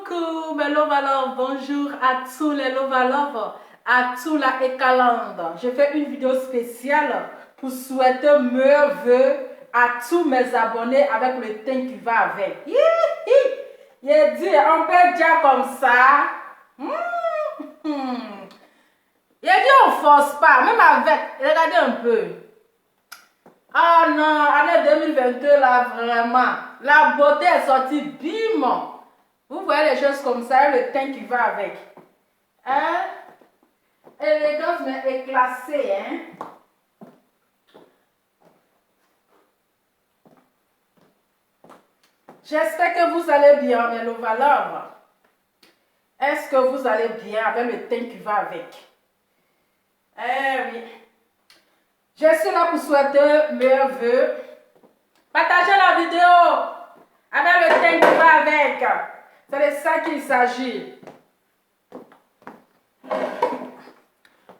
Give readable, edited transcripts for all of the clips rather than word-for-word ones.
Coucou mes love alors, bonjour à tous les love love, à tous la Ekalande. Je fais une vidéo spéciale pour souhaiter meilleurs vœux à tous mes abonnés avec le teint qui va avec. Il dit, on peut dire comme ça. Il dit, on force pas, même avec, regardez un peu. Ah non, année 2022 là, vraiment, la beauté est sortie, bim. Vous voyez les choses comme ça, le teint qui va avec. Hein? Élégance mais éclassée, hein? J'espère que vous allez bien, mes love. Est-ce que vous allez bien avec le teint qui va avec? Eh oui. Je suis là pour souhaiter meilleurs vœux. Partagez la vidéo avec le teint qui va avec. C'est de ça qu'il s'agit.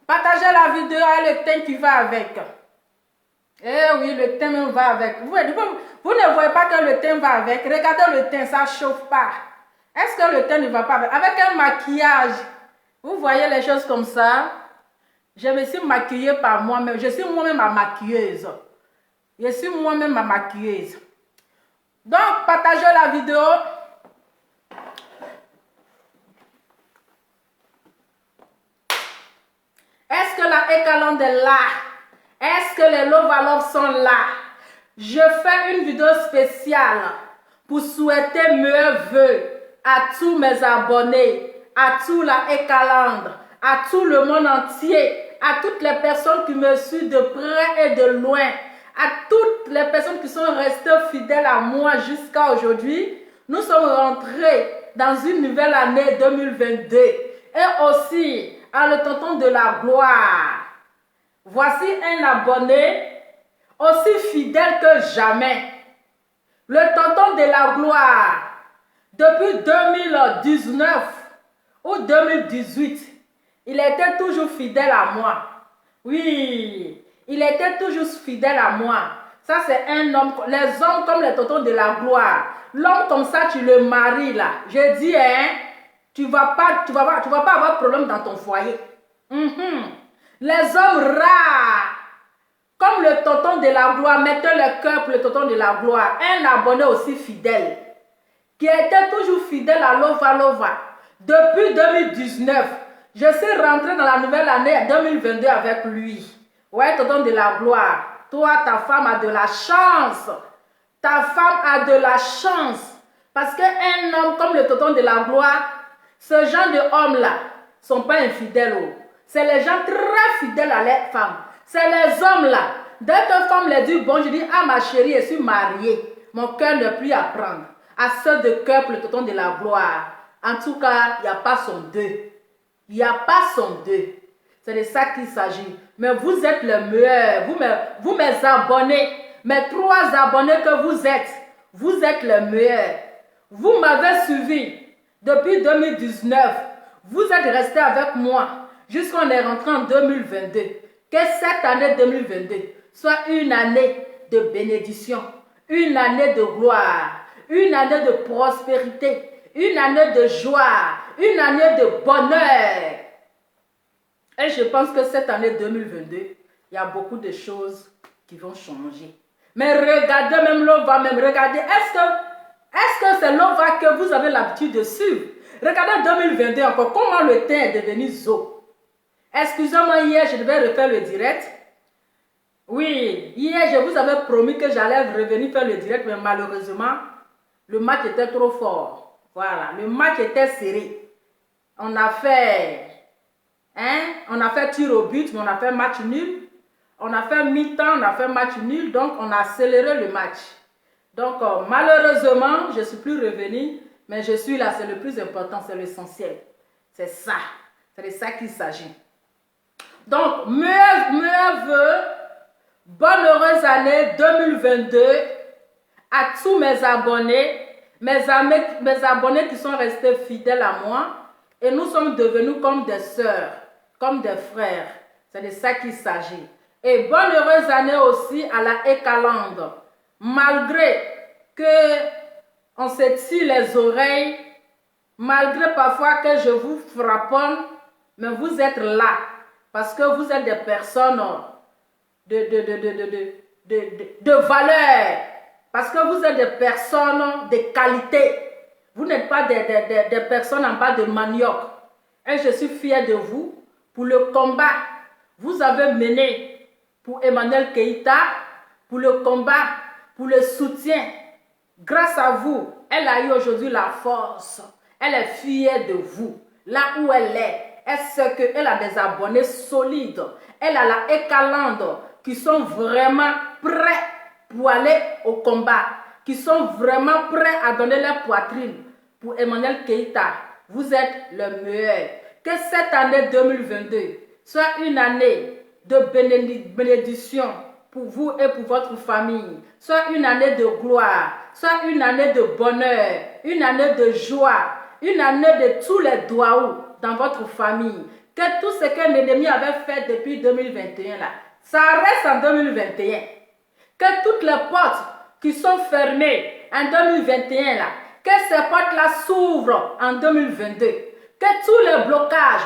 Partagez la vidéo avec le teint qui va avec. Eh oui, le teint même va avec. Vous ne voyez pas que le teint va avec. Regardez le teint, ça ne chauffe pas. Est-ce que le teint ne va pas avec? Avec un maquillage, vous voyez les choses comme ça. Je me suis maquillée par moi-même. Je suis moi-même ma maquilleuse. Je suis moi-même ma maquilleuse. Donc, partagez la vidéo. Est-ce que la Ekalande est là? Est-ce que les love sont là? Je fais une vidéo spéciale pour souhaiter meilleurs vœux à tous mes abonnés, à tout la Ekalande, à tout le monde entier, à toutes les personnes qui me suivent de près et de loin, à toutes les personnes qui sont restées fidèles à moi jusqu'à aujourd'hui. Nous sommes rentrés dans une nouvelle année 2022 et aussi à le tonton de la gloire. Voici un abonné aussi fidèle que jamais. Le tonton de la gloire. Depuis 2019 ou 2018, il était toujours fidèle à moi. Oui, il était toujours fidèle à moi. Ça, c'est un homme, les hommes comme les tontons de la gloire. L'homme comme ça, tu le maries là. Je dis, hein, tu vas pas avoir de problème dans ton foyer. Les hommes rares, comme le tonton de la gloire, mettez le cœur pour le tonton de la gloire. Un abonné aussi fidèle, qui était toujours fidèle à Lova. Depuis 2019, je suis rentrée dans la nouvelle année 2022 avec lui. Ouais, tonton de la gloire. Toi, ta femme a de la chance. Ta femme a de la chance. Parce qu'un homme comme le tonton de la gloire, ce genre de hommes-là ne sont pas infidèles. C'est les gens très fidèles à leurs femmes. C'est les hommes-là. Dès que femme leur dit, bon, je dis, ah ma chérie, je suis mariée. Mon cœur n'est plus à prendre. À ceux de cœur pour le tonton de la gloire. En tout cas, il n'y a pas son deux. Il n'y a pas son deux. C'est de ça qu'il s'agit. Mais vous êtes le meilleur. Vous mes abonnés, mes 3 abonnés que vous êtes le meilleur. Vous m'avez suivi depuis 2019. Vous êtes restés avec moi jusqu'à on est rentré en 2022. Que cette année 2022 soit une année de bénédiction, une année de gloire, une année de prospérité, une année de joie, une année de bonheur. Et je pense que cette année 2022, il y a beaucoup de choses qui vont changer. Mais regardez même Lova, regardez, est-ce que c'est Lova que vous avez l'habitude de suivre? Regardez 2022 encore, comment le teint est devenu zo. Excusez-moi, hier, je devais refaire le direct. Oui, hier, je vous avais promis que j'allais revenir faire le direct, mais malheureusement, le match était trop fort. Voilà, le match était serré. On a fait tir au but, mais on a fait match nul. On a fait mi-temps, on a fait match nul, donc on a accéléré le match. Donc, malheureusement, je ne suis plus revenu, mais je suis là, c'est le plus important, c'est l'essentiel. C'est ça, c'est de ça qu'il s'agit. Donc, meilleurs vœux, bonne heureuse année 2022 à tous mes abonnés, mes abonnés qui sont restés fidèles à moi. Et nous sommes devenus comme des sœurs, comme des frères. C'est de ça qu'il s'agit. Et bonne heureuse année aussi à la Ekalande. Malgré que on se tire les oreilles, Malgré parfois que je vous frapponne, mais vous êtes là. Parce que vous êtes des personnes de valeur. Parce que vous êtes des personnes de qualité. Vous n'êtes pas des personnes en bas de manioc. Et je suis fière de vous pour le combat. Vous avez mené pour Emmanuel Keïta, pour le combat, pour le soutien. Grâce à vous, elle a eu aujourd'hui la force. Elle est fière de vous. Là où elle est, elle sait qu'elle a des abonnés solides. Elle a la Ekalande qui sont vraiment prêts pour aller au combat. Qui sont vraiment prêts à donner leur poitrine pour Emmanuel Keïta. Vous êtes le meilleur. Que cette année 2022 soit une année de bénédiction pour vous et pour votre famille. Soit une année de gloire. Soit une année de bonheur. Une année de joie. Une année de tous les doigts dans votre famille. Que tout ce que l'ennemi avait fait depuis 2021 là, ça reste en 2021. Que toutes les portes qui sont fermées en 2021 là, que ces portes là s'ouvrent en 2022. Que tous les blocages,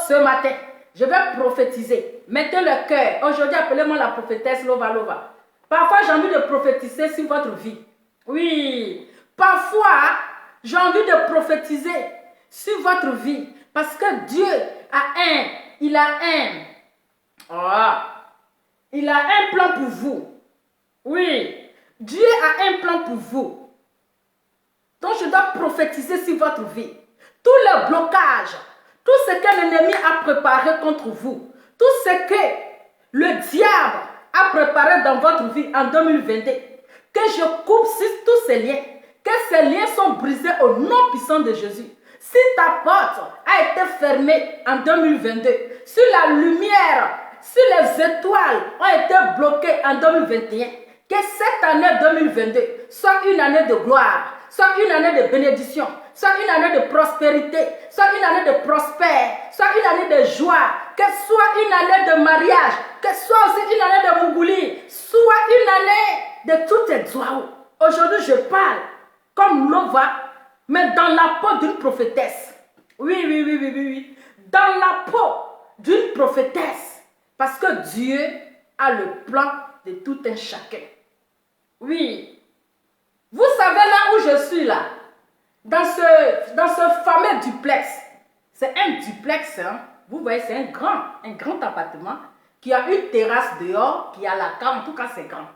ce matin, je vais prophétiser. Mettez le cœur. Aujourd'hui, appelez-moi la prophétesse Lova Lova. Parfois, j'ai envie de prophétiser sur votre vie. Oui. Parfois, j'ai envie de prophétiser sur votre vie. Parce que Dieu il a un plan pour vous. Oui. Dieu a un plan pour vous. Donc, je dois prophétiser sur votre vie. Tous les blocages, tout ce que l'ennemi a préparé contre vous, tout ce que le diable a préparé dans votre vie en 2022, que je coupe sur tous ces liens, que ces liens sont brisés au nom puissant de Jésus. Si ta porte a été fermée en 2022, si la lumière, si les étoiles ont été bloquées en 2021, que cette année 2022 soit une année de gloire, soit une année de bénédiction, soit une année de prospérité, soit une année de prospère, soit une année de joie, que soit une année de mariage, que soit aussi une année de mougouli, soit une année de toutes les joies. Aujourd'hui, je parle comme Nova, mais dans la peau d'une prophétesse. Oui. Dans la peau d'une prophétesse. Parce que Dieu a le plan de tout un chacun. Oui. Vous savez là où je suis là, dans ce fameux duplex. C'est un duplex, hein? Vous voyez, c'est un grand appartement qui a une terrasse dehors, qui a la cave, en tout cas c'est grand.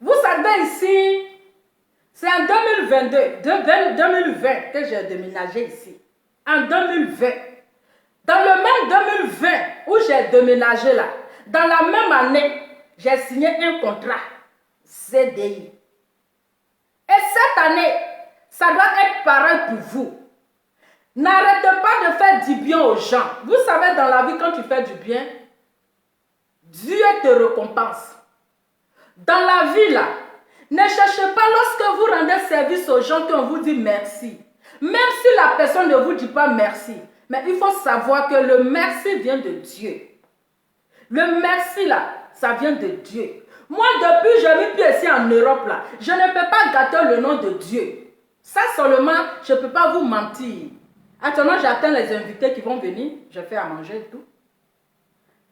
Vous savez ici, c'est en 2020 que j'ai déménagé ici. En 2020. Dans le même 2020 où j'ai déménagé là, dans la même année, j'ai signé un contrat CDI. Et cette année, ça doit être pareil pour vous. N'arrêtez pas de faire du bien aux gens. Vous savez, dans la vie, quand tu fais du bien, Dieu te récompense. Dans la vie, là, ne cherchez pas lorsque vous rendez service aux gens qu'on vous dit merci. Même si la personne ne vous dit pas merci. Mais il faut savoir que le merci vient de Dieu. Le merci, là, ça vient de Dieu. Moi, depuis que j'ai mis pied ici en Europe, là, je ne peux pas gâter le nom de Dieu. Ça seulement, je ne peux pas vous mentir. Actuellement, j'attends les invités qui vont venir. Je fais à manger et tout.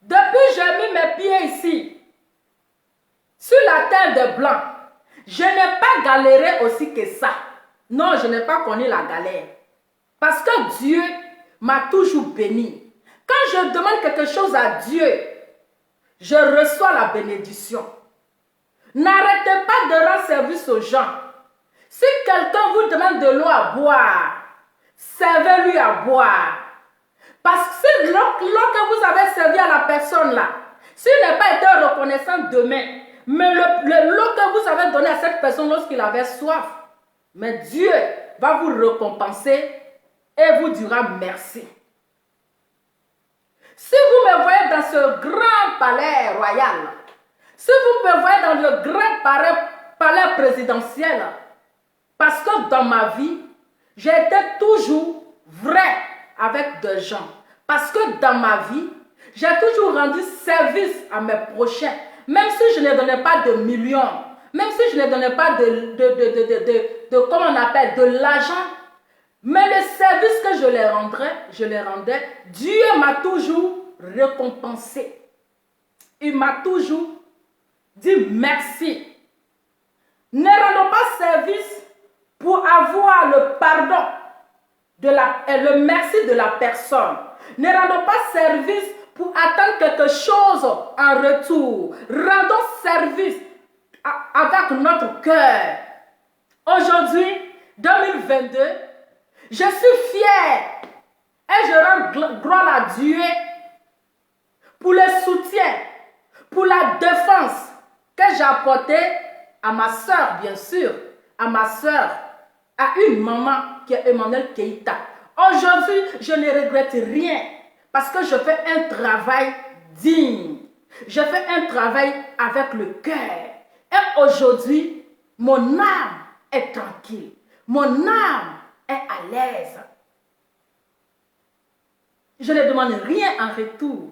Depuis que j'ai mis mes pieds ici, sur la terre de blanc, je n'ai pas galéré aussi que ça. Non, je n'ai pas connu la galère. Parce que Dieu m'a toujours béni. Quand je demande quelque chose à Dieu, je reçois la bénédiction. N'arrêtez pas de rendre service aux gens. Si quelqu'un vous demande de l'eau à boire, servez-lui à boire. Parce que si l'eau que vous avez servi à la personne là, s'il n'est pas été reconnaissant demain, mais l'eau que vous avez donné à cette personne lorsqu'il avait soif, mais Dieu va vous récompenser et vous dira merci. Si vous me voyez dans ce grand palais royal, si vous me voyez dans le grand palais présidentiel, parce que dans ma vie, j'ai été toujours vrai avec des gens. Parce que dans ma vie, j'ai toujours rendu service à mes prochains. Même si je ne donnais pas de millions, même si je ne donnais pas comment on appelle, de l'argent Mais le service que je les rendais, Dieu m'a toujours récompensé. Il m'a toujours dit merci. Ne rendons pas service pour avoir le pardon, le merci de la personne. Ne rendons pas service pour attendre quelque chose en retour. Rendons service avec notre cœur. Aujourd'hui, 2022, je suis fière et je rends gloire à Dieu pour le soutien, pour la défense que j'ai apporté à ma soeur, bien sûr, à ma soeur, à une maman qui est Emmanuel Keïta. Aujourd'hui, je ne regrette rien parce que je fais un travail digne. Je fais un travail avec le cœur. Et aujourd'hui, mon âme est tranquille. Mon âme est à l'aise. Je ne demande rien en retour.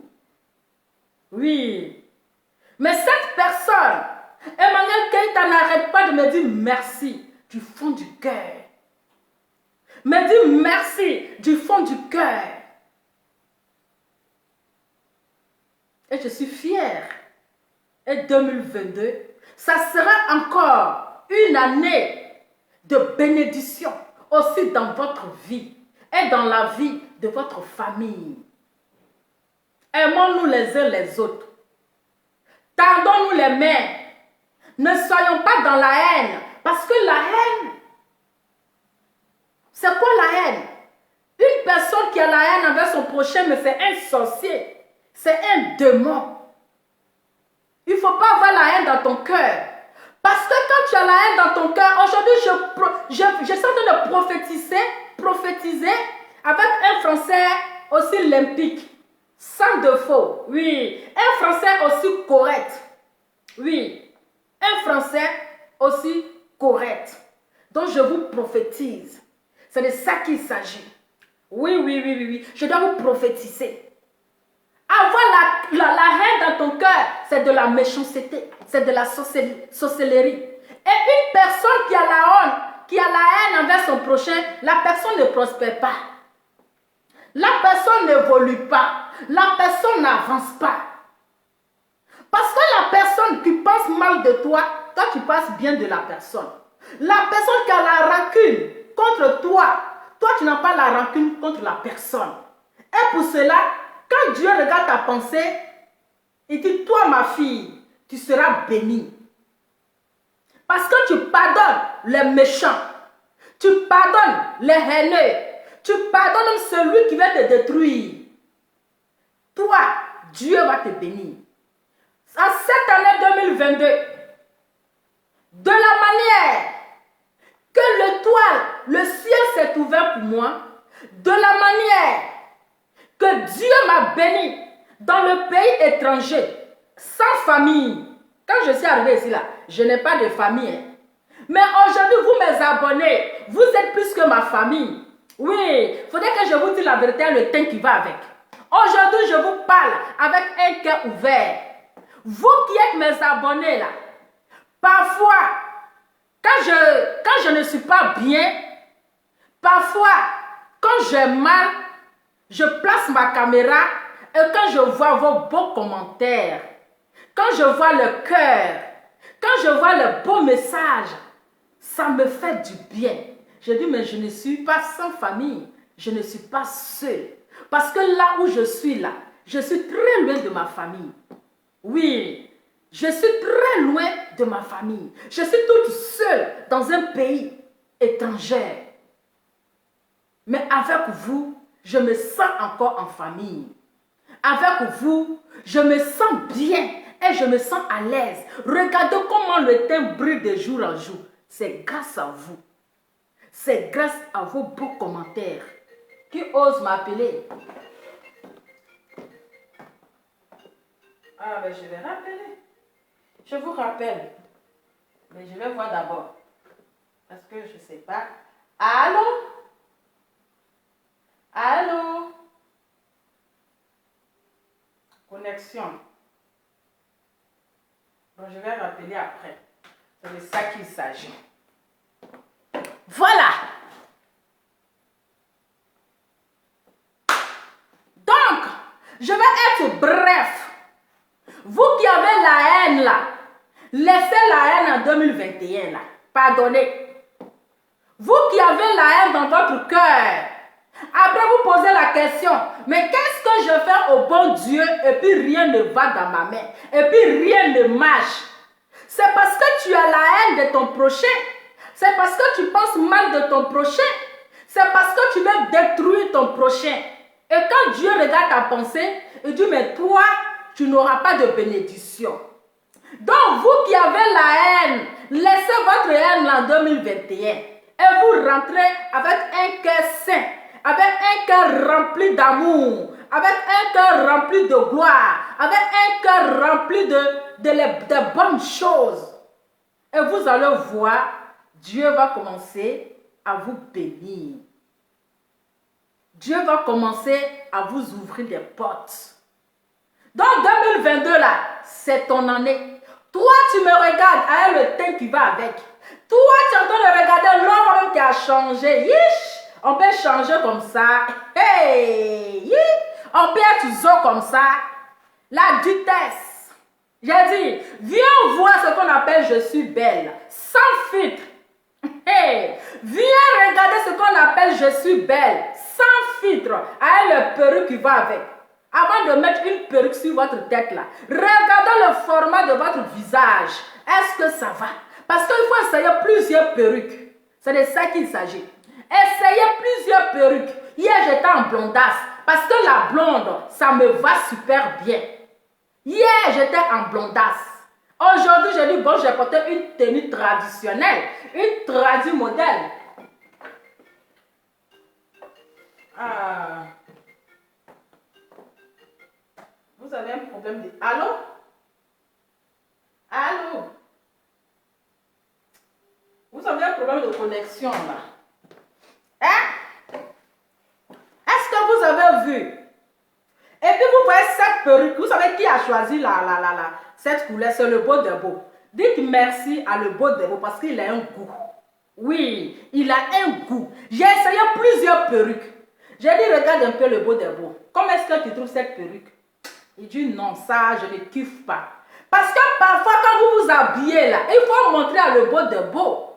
Oui. Mais cette personne, Emmanuel Keïta, n'arrête pas de me dire merci du fond du cœur. Me dit merci du fond du cœur. Et je suis fière. Et 2022, ça sera encore une année de bénédiction aussi dans votre vie et dans la vie de votre famille. Aimons-nous les uns les autres. Tendons-nous les mains. Ne soyons pas dans la haine. Parce que la haine, c'est quoi la haine? Une personne qui a la haine envers son prochain, mais c'est un sorcier. C'est un démon. Il ne faut pas avoir la haine dans ton cœur. Parce que quand tu as la haine dans ton cœur, aujourd'hui, je suis en train de prophétiser avec un français aussi limpide, sans défaut. Oui, un français aussi correct. Oui, un français aussi correct. Donc je vous prophétise. C'est de ça qu'il s'agit. Oui. Je dois vous prophétiser. Avoir la haine dans ton cœur, c'est de la méchanceté, c'est de la sorcellerie. Et une personne qui a la haine envers son prochain, la personne ne prospère pas. La personne n'évolue pas. La personne n'avance pas. Parce que la personne qui pense mal de toi, toi tu penses bien de la personne. La personne qui a la rancune contre toi, toi tu n'as pas la rancune contre la personne. Et pour cela, quand Dieu regarde ta pensée, il dit, toi ma fille, tu seras bénie. Parce que tu pardonnes les méchants, tu pardonnes les haineux, tu pardonnes celui qui veut te détruire. Toi, Dieu va te bénir. En cette année 2022, de la manière que le ciel s'est ouvert pour moi, de la manière que Dieu m'a béni dans le pays étranger, sans famille. Quand je suis arrivée ici, là, je n'ai pas de famille. Hein. Mais aujourd'hui, vous mes abonnés, vous êtes plus que ma famille. Oui, il faudrait que je vous dise la vérité, le temps qui va avec. Aujourd'hui, je vous parle avec un cœur ouvert. Vous qui êtes mes abonnés, là, parfois, quand je ne suis pas bien, parfois, quand j'ai mal, je place ma caméra et quand je vois vos beaux commentaires, quand je vois le cœur, quand je vois le beau message, ça me fait du bien. Je dis, mais je ne suis pas sans famille, je ne suis pas seule. Parce que là où je suis là, je suis très loin de ma famille. Oui, je suis très loin de ma famille. Je suis toute seule dans un pays étranger. Mais avec vous, je me sens encore en famille. Avec vous, je me sens bien et je me sens à l'aise. Regardez comment le temps brille de jour en jour. C'est grâce à vous. C'est grâce à vos beaux commentaires. Qui ose m'appeler? Ah ben je vais rappeler. Je vous rappelle. Mais je vais voir d'abord. Parce que je ne sais pas. Allô? Allô? Connexion. Bon, je vais rappeler après. C'est de ça qu'il s'agit. Voilà. Je vais être bref. Vous qui avez la haine là, laissez la haine en 2021 là. Pardonnez. Vous qui avez la haine dans votre cœur, après vous posez la question, mais qu'est-ce que je fais au bon Dieu et puis rien ne va dans ma main, et puis rien ne marche. C'est parce que tu as la haine de ton prochain, c'est parce que tu penses mal de ton prochain, c'est parce que tu veux détruire ton prochain. Et quand Dieu regarde ta pensée, il dit, mais toi, tu n'auras pas de bénédiction. Donc, vous qui avez la haine, laissez votre haine en 2021 et vous rentrez avec un cœur saint, avec un cœur rempli d'amour, avec un cœur rempli de gloire, avec un cœur rempli de bonnes choses. Et vous allez voir, Dieu va commencer à vous bénir. Dieu va commencer à vous ouvrir des portes. Donc 2022 là, c'est ton année. Toi, tu me regardes avec le teint qui va avec. Toi, tu es en train de regarder l'homme qui a changé. Yish! On peut changer comme ça. Hey! On peut être zo comme ça. La vitesse. J'ai dit, viens voir ce qu'on appelle je suis belle. Sans filtre. Hey! Viens regarder ce qu'on appelle je suis belle. Sans filtre. Avec le perruque qui va avec. Avant de mettre une perruque sur votre tête là, regardez le format de votre visage. Est-ce que ça va? Parce qu'il faut essayer plusieurs perruques. C'est de ça qu'il s'agit. Essayez plusieurs perruques. Hier, j'étais en blondasse. Parce que la blonde, ça me va super bien. Hier, j'étais en blondasse. Aujourd'hui, j'ai dit, bon, j'ai porté une tenue traditionnelle. Une tradi modèle. Ah... Vous avez un problème de... Allô? Allô? Vous avez un problème de connexion là. Hein? Est-ce que vous avez vu? Et puis vous voyez cette perruque. Vous savez qui a choisi cette couleur? C'est le beau de beau. Dites merci à le beau de beau parce qu'il a un goût. Oui, il a un goût. J'ai essayé plusieurs perruques. J'ai dit regarde un peu le beau de beau. Comment est-ce que tu trouves cette perruque? Il dit non, ça, je ne kiffe pas. Parce que parfois, quand vous vous habillez là, il faut montrer à le beau de beau.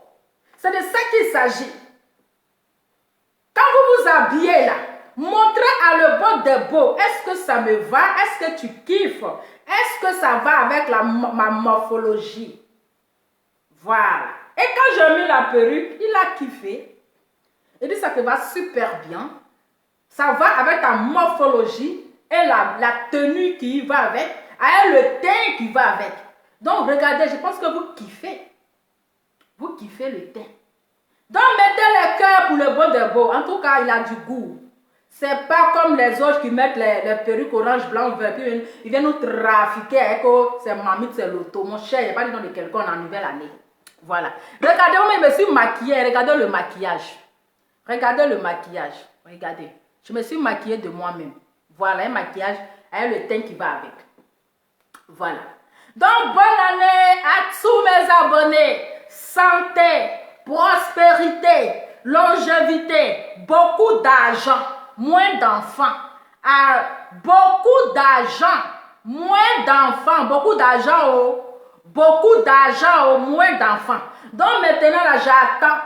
C'est de ça qu'il s'agit. Quand vous vous habillez là, montrez à le beau de beau. Est-ce que ça me va? Est-ce que tu kiffes? Est-ce que ça va avec ma morphologie? Voilà. Et quand j'ai mis la perruque, il a kiffé. Il dit ça te va super bien. Ça va avec ta morphologie. Et la tenue qui va avec, le teint qui va avec. Donc, regardez, je pense que vous kiffez. Vous kiffez le teint. Donc, mettez le cœur pour le beau de beau. En tout cas, il a du goût. C'est pas comme les autres qui mettent les perruques orange, blanc, vert. Puis ils viennent nous trafiquer avec c'est mamie, c'est l'auto. Mon cher, il n'y a pas de nom de quelqu'un en nouvelle année. Voilà. Regardez, moi, je me suis maquillée. Regardez le maquillage. Regardez le maquillage. Regardez. Je me suis maquillée de moi-même. Voilà, un maquillage avec le teint qui va avec. Voilà. Donc, bonne année à tous mes abonnés. Santé, prospérité, longévité, beaucoup d'argent, moins d'enfants. Beaucoup d'argent, moins d'enfants. Beaucoup d'argent, beaucoup d'argent, moins d'enfants. Donc, maintenant, là, j'attends.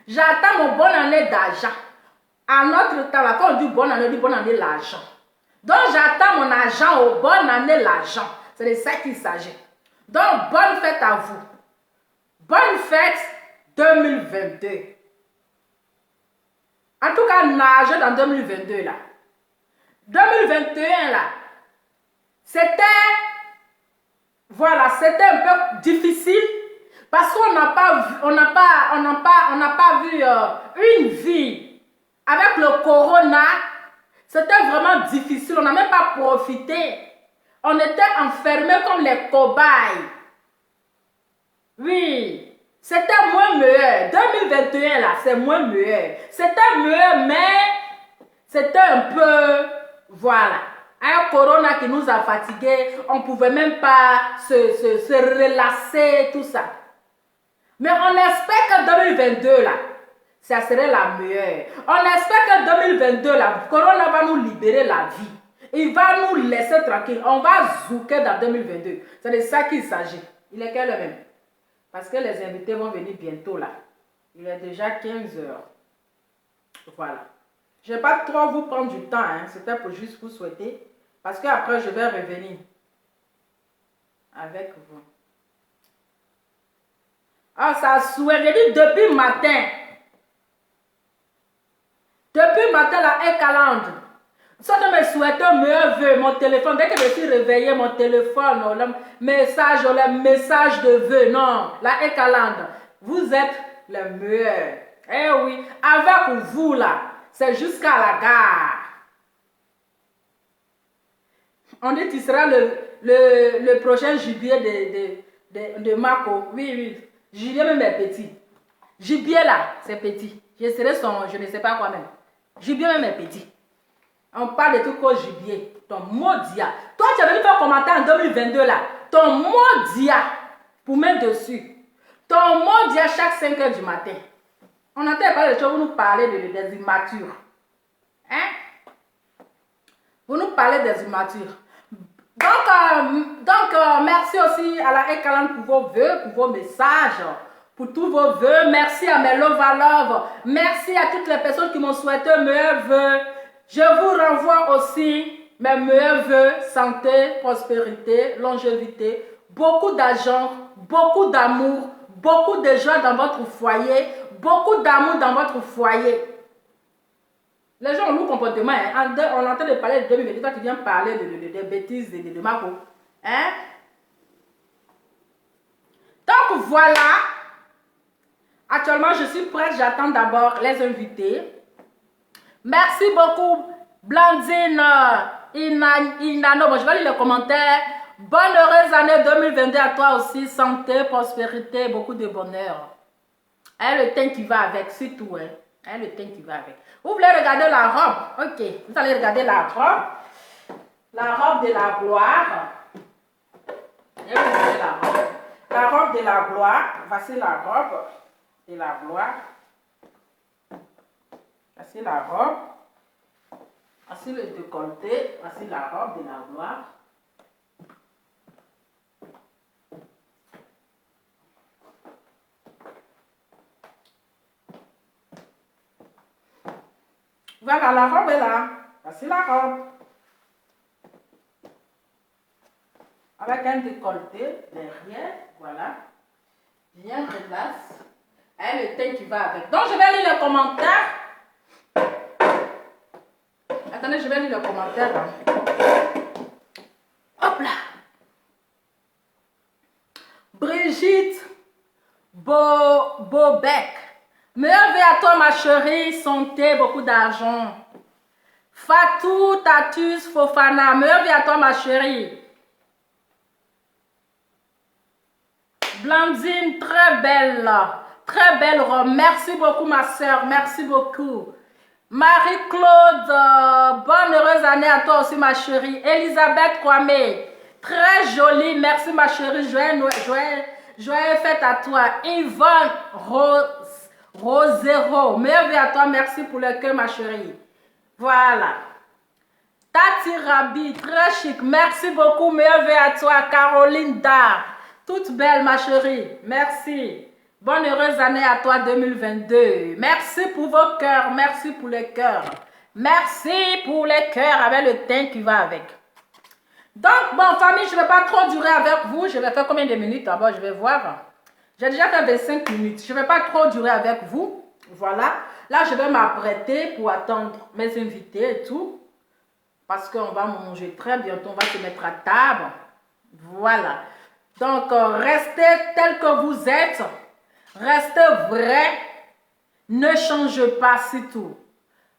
J'attends mon bonne année d'argent. À notre temps, là, quand on dit bonne année, l'argent. Donc, j'attends mon argent bonne année, l'argent. C'est de ça qu'il s'agit. Donc, bonne fête à vous. Bonne fête 2022. En tout cas, nagez dans 2022, là. 2021, là, c'était, voilà, c'était un peu difficile parce qu'on n'a pas vu une vie. Avec le corona, c'était vraiment difficile. On n'a même pas profité. On était enfermés comme les cobayes. Oui, c'était moins meilleur. 2021, là, c'est moins meilleur. C'était meilleur, mais c'était un peu, voilà. Un corona qui nous a fatigués. On ne pouvait même pas se relasser, tout ça. Mais on espère que 2022, là, ça serait la meilleure. On espère que 2022, la Corona va nous libérer la vie. Il va nous laisser tranquille. On va zouker dans 2022. C'est de ça qu'il s'agit. Il est quelle heure même? Parce que les invités vont venir bientôt là. Il est déjà 15 heures. Voilà. Je ne vais pas trop vous prendre du temps. Hein. C'était pour juste vous souhaiter. Parce qu'après, je vais revenir avec vous. Ah, ça souhaite. Je dis depuis matin. Depuis matin, la Ekalande. Ça de me souhaiter un meilleur vœu. Mon téléphone, dès que je suis réveillée, mon téléphone, le message de vœux. Non, la Ekalande. Vous êtes le meilleur. Eh oui, avec vous là, c'est jusqu'à la gare. On dit que tu seras le prochain gibier de Marco. Oui, oui. Gibier même est petit. Gibier là, c'est petit. Je serai son, je ne sais pas quoi même. Gibier même est petit. On parle de tout comme gibier. Ton maudit. Toi, tu as venu faire commentaire en 2022 là. Ton maudit pour mettre dessus. Ton maudit chaque 5 heures du matin. On entend parler de choses, vous nous parlez des immatures. Hein? Vous nous parlez des immatures. Donc, merci aussi à la Ekalande pour vos vœux, pour vos messages, pour tous vos vœux. Merci à mes love à love. Merci à toutes les personnes qui m'ont souhaité meilleurs vœux. Je vous renvoie aussi mes meilleurs vœux, santé, prospérité, longévité, beaucoup d'argent, beaucoup d'amour, beaucoup de joie dans votre foyer, beaucoup d'amour dans votre foyer. Les gens ont nous comportement. Hein? On entend de parler de 2022, toi tu viens parler de bêtises de Marco. Hein? Donc voilà. Actuellement, je suis prête. J'attends d'abord les invités. Merci beaucoup, Blandine Inano. Bon, je vais lire les commentaires. Bonne heureuse année 2022 à toi aussi. Santé, prospérité, beaucoup de bonheur. Et le teint qui va avec, c'est tout. Hein? Et le teint qui va avec. Vous voulez regarder la robe? Ok, vous allez regarder la robe. La robe de la gloire. Et vous regardez la robe. La robe de la gloire. Voici la robe de la gloire. Voici la robe. Voici le décolleté. Voici la robe de la gloire. Voilà, la robe est là. Voici la robe. Avec un décolleté derrière. Voilà. Bien relax. Et le teint qui va avec. Donc, je vais lire les commentaires. Attendez, je vais lire les commentaires. Hop là. Brigitte Bobec. Meilleur vœu à toi, ma chérie. Santé, beaucoup d'argent. Fatou Tatus Fofana. Meilleur vœu à toi, ma chérie. Blandine, très belle. Très belle robe. Merci beaucoup, ma soeur. Merci beaucoup. Marie-Claude, bonne heureuse année à toi aussi, ma chérie. Elisabeth Kwame, très jolie. Merci, ma chérie. Joyeux fête à toi. Yvonne Rosero, meilleur vœu à toi. Merci pour le cœur, ma chérie. Voilà. Tati Rabi, très chic. Merci beaucoup. Meilleur vœu à toi. Caroline Dar, toute belle, ma chérie. Merci. Bonne heureuse année à toi 2022. Merci pour vos cœurs. Merci pour les cœurs. Merci pour les cœurs avec le teint qui va avec. Donc, bon, famille, je ne vais pas trop durer avec vous. Je vais faire combien de minutes d'abord? Je vais voir. J'ai déjà fait 25 minutes. Je ne vais pas trop durer avec vous. Voilà. Là, je vais m'apprêter pour attendre mes invités et tout. Parce qu'on va manger très bientôt. On va se mettre à table. Voilà. Donc, restez tel que vous êtes. Restez vrai. Ne change pas, c'est tout.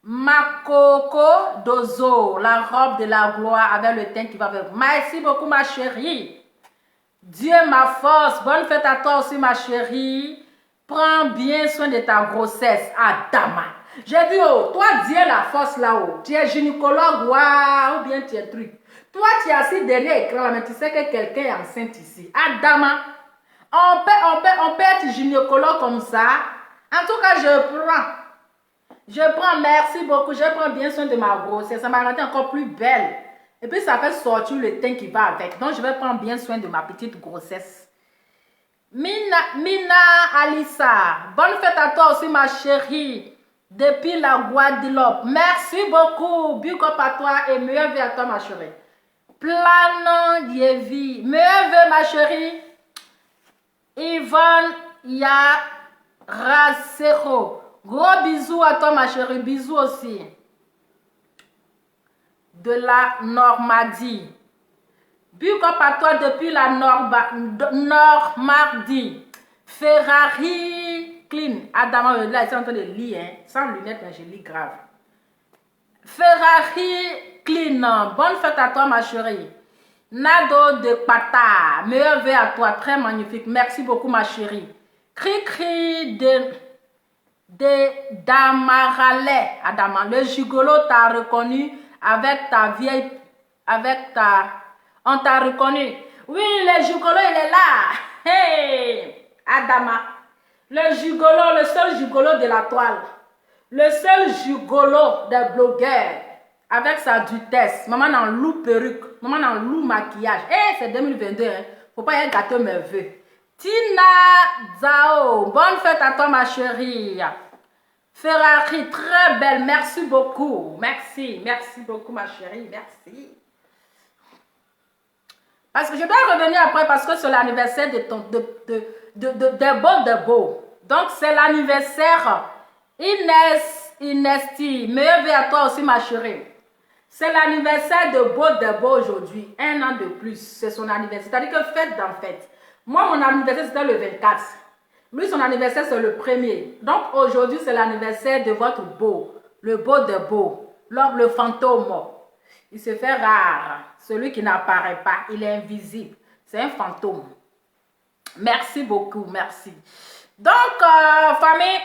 Makoko Dozo, la robe de la gloire avec le teint qui va avec. Merci beaucoup, ma chérie. Dieu ma force. Bonne fête à toi aussi, ma chérie. Prends bien soin de ta grossesse. Adama. J'ai dit, oh, toi, Dieu la force là-haut. Tu es gynécologue, waouh, ou bien tu es truc. Toi, tu es assis derrière l'écran, mais tu sais que quelqu'un est enceinte ici. Adama. On peut être gynécologue comme ça. En tout cas, je prends, merci beaucoup. Je prends bien soin de ma grossesse. Ça m'a rendu encore plus belle. Et puis, ça fait sortir le teint qui va avec. Donc, je vais prendre bien soin de ma petite grossesse. Mina Alissa, bonne fête à toi aussi, ma chérie. Depuis la Guadeloupe. Merci beaucoup. Big up à toi et meilleur vœu à toi, ma chérie. Planon Yevi. Meilleur vœu, ma chérie. Yvonne Yarasero. Gros bisous à toi, ma chérie. Bisous aussi. De la Normandie. Big up à toi depuis la Normandie. Ferrari Clean. Adama, là, c'est en train de lire, hein. Sans lunettes, mais je lis grave. Ferrari Clean. Bonne fête à toi, ma chérie. Nado de Pata. Meilleur vœu à toi. Très magnifique. Merci beaucoup, ma chérie. Cri de Damarale. Adama, le gigolo t'a reconnu avec ta vieille. On t'a reconnu. Oui, le gigolo, il est là. Hey! Adama, le gigolo, le seul gigolo de la toile, le seul gigolo des blogueurs, avec sa dutesse, maman en loup perruque, maman en loup maquillage. Eh, c'est 2022, hein. Faut pas y gâter mes vœux. Tina Zao, bonne fête à toi, ma chérie. Ferrari, très belle, merci beaucoup. Merci beaucoup, ma chérie, merci. Parce que je dois revenir après parce que c'est l'anniversaire de Beau. Donc, c'est l'anniversaire Inesti. Meilleur vœu à toi aussi, ma chérie. C'est l'anniversaire de Beau aujourd'hui. 1 an de plus. C'est son anniversaire. C'est-à-dire que fête dans fête. Moi, mon anniversaire, c'était le 24. Lui, son anniversaire, c'est le 1er. Donc, aujourd'hui, c'est l'anniversaire de votre Beau. Le Beau, l'homme, le fantôme. Il se fait rare. Celui qui n'apparaît pas, il est invisible. C'est un fantôme. Merci beaucoup, merci. Donc, famille,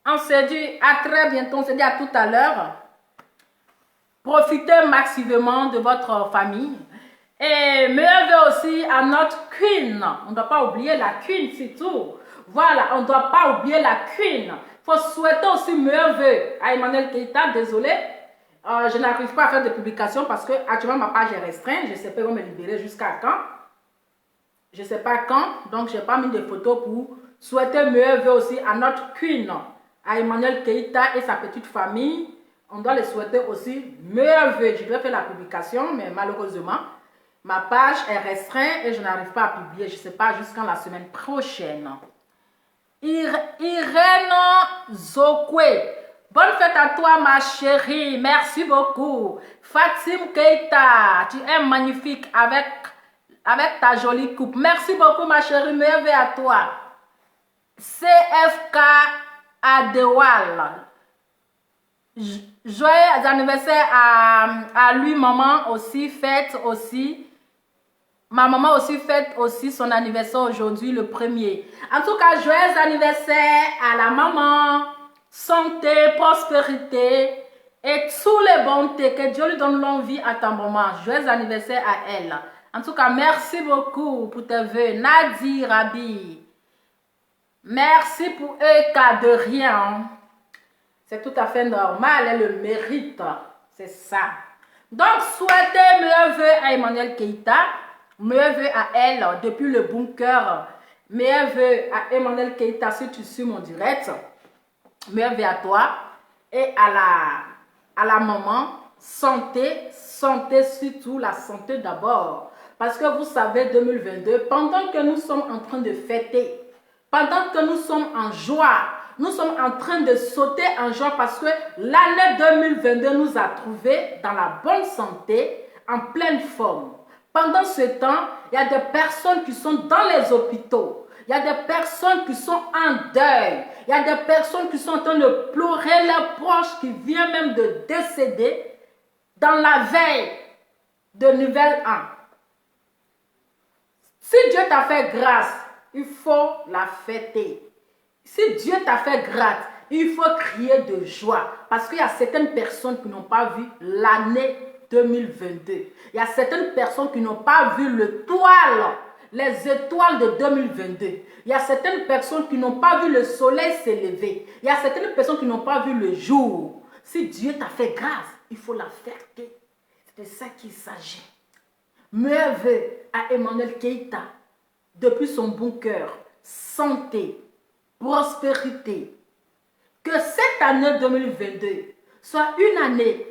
on se dit à très bientôt. On se dit à tout à l'heure. Profitez massivement de votre famille. Et meilleur vœu aussi à notre queen. On ne doit pas oublier la queen, c'est tout. Voilà, on ne doit pas oublier la queen. Il faut souhaiter aussi meilleur vœu à Emmanuel Keita. Désolé. Je n'arrive pas à faire de publication parce que actuellement ma page est restreinte. Je ne sais pas comment me libérer jusqu'à quand. Je ne sais pas quand. Donc, je n'ai pas mis de photos pour souhaiter meilleur vœu aussi à notre queen, à Emmanuel Keita et sa petite famille. On doit les souhaiter aussi meilleur vœu. Je devais faire la publication, mais malheureusement, ma page est restreinte et je n'arrive pas à publier. Je ne sais pas jusqu'à la semaine prochaine. Irène Zokwe. Bonne fête à toi, ma chérie. Merci beaucoup. Fatim Keita, tu es magnifique avec ta jolie coupe. Merci beaucoup, ma chérie. Meilleur vœu à toi. CFK Adewal. Joyeux anniversaire à lui, maman aussi. Fête aussi. Ma maman aussi fête aussi son anniversaire aujourd'hui, le 1er. En tout cas, joyeux anniversaire à la maman. Santé, prospérité et tous les bontés. Que Dieu lui donne longue vie à ta maman. Joyeux anniversaire à elle. En tout cas, merci beaucoup pour tes vœux. Nadi Rabi. Merci pour eux, de rien. C'est tout à fait normal. Elle le mérite. C'est ça. Donc, souhaitez meilleurs vœux à Emmanuel Keita. Meilleurs vœux à elle depuis le bunker. Meilleurs vœux à Emmanuel Keita si tu suis mon direct. Meilleurs vœux à toi et à la maman. Santé, surtout la santé d'abord. Parce que vous savez, 2022, pendant que nous sommes en train de fêter, pendant que nous sommes en joie, nous sommes en train de sauter en joie parce que l'année 2022 nous a trouvés dans la bonne santé, en pleine forme. Pendant ce temps, il y a des personnes qui sont dans les hôpitaux. Il y a des personnes qui sont en deuil. Il y a des personnes qui sont en train de pleurer leurs proches qui viennent même de décéder dans la veille de nouvel an. Si Dieu t'a fait grâce, il faut la fêter. Si Dieu t'a fait grâce, il faut crier de joie. Parce qu'il y a certaines personnes qui n'ont pas vu l'année 2022. Il y a certaines personnes qui n'ont pas vu les étoiles de 2022. Il y a certaines personnes qui n'ont pas vu le soleil s'élever. Il y a certaines personnes qui n'ont pas vu le jour. Si Dieu t'a fait grâce, il faut la fêter. de ça qu'il s'agit. Meilleurs vœux à Emmanuel Keïta, depuis son bon cœur, santé, prospérité. Que cette année 2022 soit une année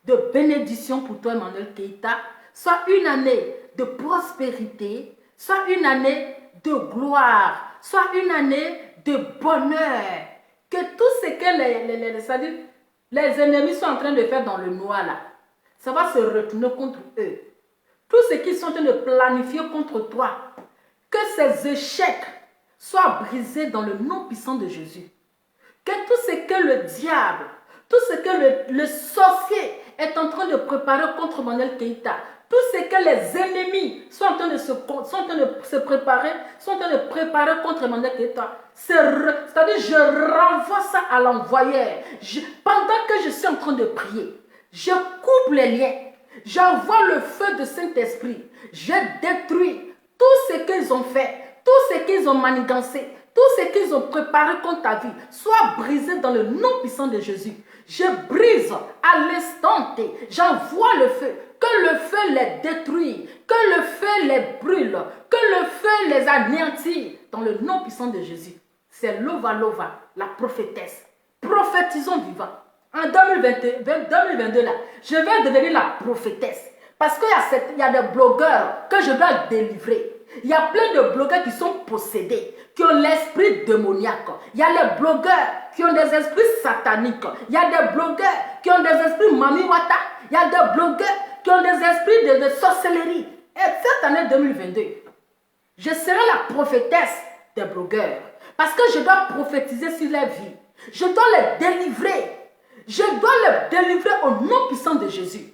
de bénédiction pour toi, Emmanuel Keïta, soit une année de prospérité, soit une année de gloire, soit une année de bonheur. Que tout ce que les ennemis sont en train de faire dans le noir là, ça va se retourner contre eux. Tout ce qu'ils sont en train de planifier contre toi, que ces échecs soient brisés dans le nom puissant de Jésus. Que tout ce que le diable, tout ce que le sorcier est en train de préparer contre Emmanuel Keïta, tout ce que les ennemis sont en train de se préparer, sont en train de préparer contre Emmanuel Keïta, c'est-à-dire je renvoie ça à l'envoyeur. Pendant que je suis en train de prier, je coupe les liens, j'envoie le feu de Saint-Esprit, je détruis tout ce qu'ils ont fait, tout ce qu'ils ont manigancé, tout ce qu'ils ont préparé contre ta vie, soit brisé dans le nom puissant de Jésus. Je brise à l'instant T, j'envoie le feu, que le feu les détruise, que le feu les brûle, que le feu les anéantit dans le nom puissant de Jésus. C'est Lova Lova, la prophétesse. Prophétisons vivant. En 2022 là, je vais devenir la prophétesse. Parce qu'il y a des blogueurs que je dois délivrer. Il y a plein de blogueurs qui sont possédés, qui ont l'esprit démoniaque. Il y a les blogueurs qui ont des esprits sataniques. Il y a des blogueurs qui ont des esprits mamiwata. Il y a des blogueurs qui ont des esprits de sorcellerie. Et cette année 2022, je serai la prophétesse des blogueurs. Parce que je dois prophétiser sur leur vie. Je dois les délivrer. Je dois les délivrer au nom puissant de Jésus.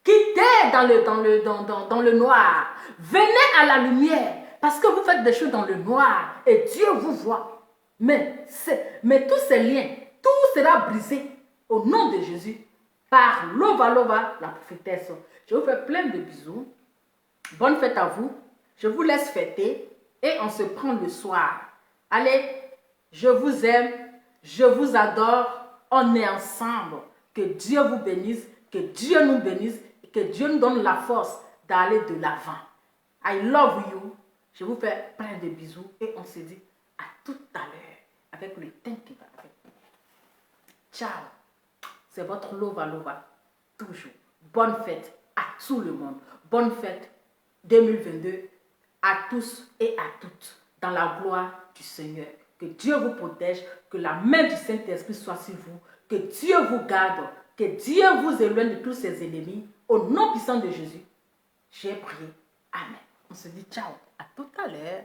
Quittez dans le noir. Venez à la lumière. Parce que vous faites des choses dans le noir. Et Dieu vous voit. Mais tous ces liens, tout sera brisé au nom de Jésus. Par Lova Lova, la prophétesse. Je vous fais plein de bisous. Bonne fête à vous. Je vous laisse fêter. Et on se prend le soir. Allez, je vous aime. Je vous adore. On est ensemble. Que Dieu vous bénisse. Que Dieu nous bénisse. Que Dieu nous donne la force d'aller de l'avant. I love you. Je vous fais plein de bisous et on se dit à tout à l'heure avec le temps qui va avec. Ciao. C'est votre Lova Lova. Toujours. Bonne fête à tout le monde. Bonne fête 2022 à tous et à toutes dans la gloire du Seigneur. Que Dieu vous protège. Que la main du Saint-Esprit soit sur vous. Que Dieu vous garde. Que Dieu vous éloigne de tous ses ennemis. Au nom puissant de Jésus, j'ai prié. Amen. On se dit ciao. À tout à l'heure.